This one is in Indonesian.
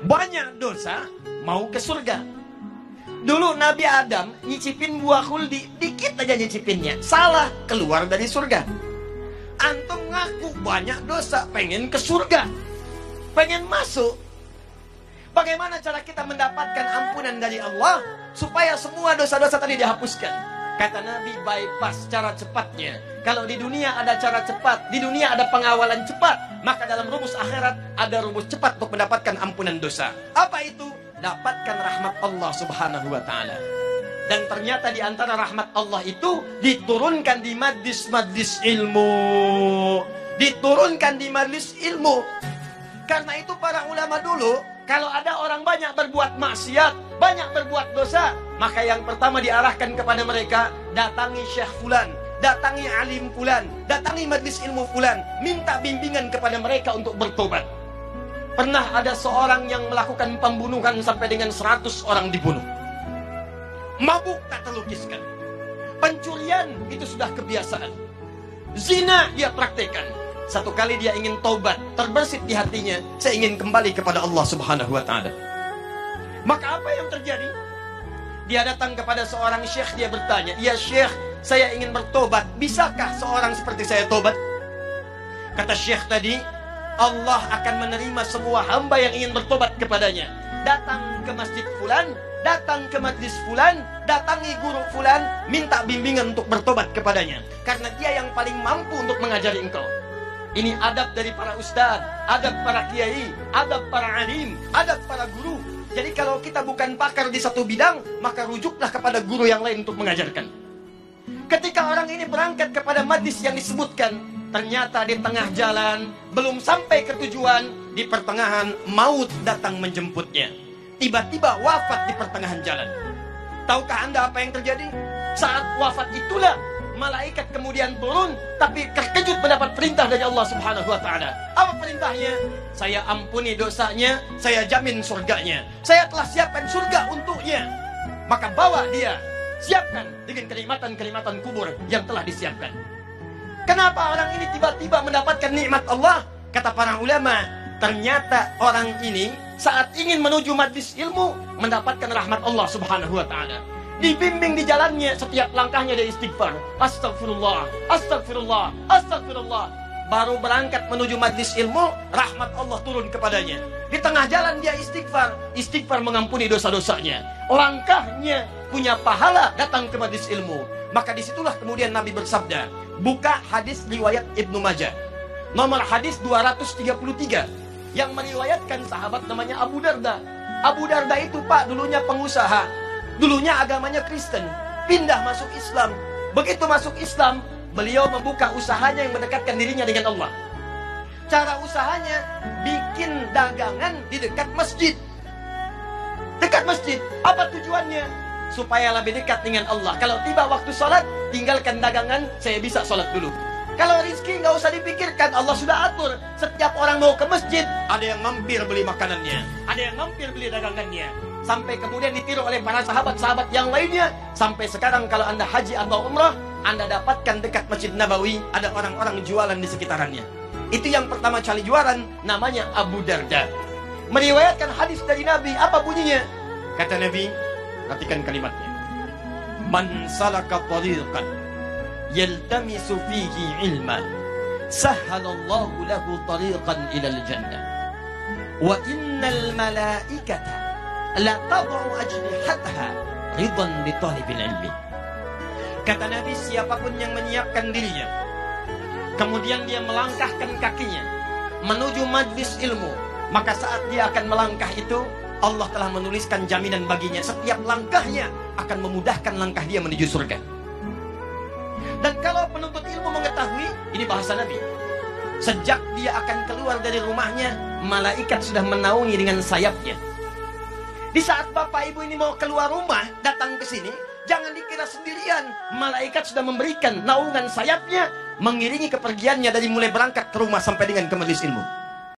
banyak dosa, mau ke surga. Dulu Nabi Adam nyicipin buah khuldi, dikit aja nyicipinnya, salah, keluar dari surga. Antum ngaku banyak dosa, pengen ke surga, pengen masuk. Bagaimana cara kita mendapatkan ampunan dari Allah supaya semua dosa-dosa tadi dihapuskan? Kata Nabi, bypass cara cepatnya. Kalau di dunia ada cara cepat, di dunia ada pengawalan cepat, maka dalam rumus akhirat ada rumus cepat untuk mendapatkan ampunan dosa. Apa itu? Dapatkan rahmat Allah subhanahu wa ta'ala. Dan ternyata di antara rahmat Allah itu diturunkan di majlis-majlis ilmu. Diturunkan di majlis ilmu. Karena itu para ulama dulu, kalau ada orang banyak berbuat maksiat, banyak berbuat dosa, maka yang pertama diarahkan kepada mereka, datangi Syekh Fulan, datangi alim Fulan, datangi majlis ilmu Fulan, minta bimbingan kepada mereka untuk bertobat. Pernah ada seorang yang melakukan pembunuhan sampai dengan 100 orang dibunuh. Mabuk tak terlukiskan. Pencurian itu sudah kebiasaan. Zina dia praktekkan. Satu kali dia ingin taubat, terbersit di hatinya, saya ingin kembali kepada Allah subhanahu wa ta'ala. Maka apa yang terjadi? Dia datang kepada seorang syekh, dia bertanya, "Ya syekh, saya ingin bertobat, bisakah seorang seperti saya tobat?" Kata syekh tadi, Allah akan menerima semua hamba yang ingin bertobat kepadanya. Datang ke masjid fulan, datang ke majlis fulan, datangi guru fulan, minta bimbingan untuk bertobat kepadanya. Karena dia yang paling mampu untuk mengajari engkau. Ini adab dari para ustadz, adab para kiai, adab para alim, adab para guru. Jadi kalau kita bukan pakar di satu bidang, maka rujuklah kepada guru yang lain untuk mengajarkan. Ketika orang ini berangkat kepada majlis yang disebutkan, ternyata di tengah jalan, belum sampai ke tujuan, di pertengahan maut datang menjemputnya. Tiba-tiba wafat di pertengahan jalan. Tahukah Anda apa yang terjadi? Saat wafat itulah malaikat kemudian turun, tapi terkejut mendapat perintah dari Allah subhanahu wa ta'ala. Apa perintahnya? Saya ampuni dosanya, saya jamin surganya. Saya telah siapkan surga untuknya. Maka bawa dia, siapkan dengan kenikmatan-kenikmatan kubur yang telah disiapkan. Kenapa orang ini tiba-tiba mendapatkan nikmat Allah? Kata para ulama, ternyata orang ini saat ingin menuju majlis ilmu mendapatkan rahmat Allah subhanahu wa ta'ala. Dibimbing di jalannya, setiap langkahnya dia istighfar. Astagfirullah, astagfirullah, astagfirullah. Baru berangkat menuju majlis ilmu, rahmat Allah turun kepadanya. Di tengah jalan dia istighfar, istighfar mengampuni dosa-dosanya. Langkahnya punya pahala datang ke majlis ilmu. Maka disitulah kemudian Nabi bersabda, buka hadis riwayat Ibnu Majah, nomor hadis 233, yang meriwayatkan sahabat namanya Abu Darda. Abu Darda itu Pak dulunya pengusaha. Dulunya agamanya Kristen, pindah masuk Islam. Begitu masuk Islam, beliau membuka usahanya yang mendekatkan dirinya dengan Allah. Cara usahanya, bikin dagangan di dekat masjid. Dekat masjid, apa tujuannya? Supaya lebih dekat dengan Allah. Kalau tiba waktu sholat, tinggalkan dagangan, saya bisa sholat dulu. Kalau rizki nggak usah dipikirkan, Allah sudah atur. Setiap orang mau ke masjid, ada yang mampir beli makanannya, ada yang mampir beli dagangannya. Sampai kemudian ditiru oleh para sahabat-sahabat yang lainnya. Sampai sekarang kalau Anda haji atau umrah, Anda dapatkan dekat Masjid Nabawi ada orang-orang jualan di sekitarannya. Itu yang pertama kali jualan, namanya Abu Darda. Meriwayatkan hadis dari Nabi, apa bunyinya? Kata Nabi, perhatikan kalimatnya. Man salaka tariqan yaltamisu fihi ilman, sahhalallahu lahu tariqan ilal jannah. Wa innal malaikata la tad'u ajnihataha ridan li talibil ilmi. Kata Nabi, siapapun yang menyiapkan dirinya, kemudian dia melangkahkan kakinya menuju majlis ilmu, maka saat dia akan melangkah itu, Allah telah menuliskan jaminan baginya. Setiap langkahnya akan memudahkan langkah dia menuju surga. Dan kalau penuntut ilmu mengetahui, ini bahasa Nabi, sejak dia akan keluar dari rumahnya, malaikat sudah menaungi dengan sayapnya. Di saat bapak ibu ini mau keluar rumah, datang ke sini, jangan dikira sendirian. Malaikat sudah memberikan naungan sayapnya, mengiringi kepergiannya dari mulai berangkat ke rumah sampai dengan ke majelis ilmu.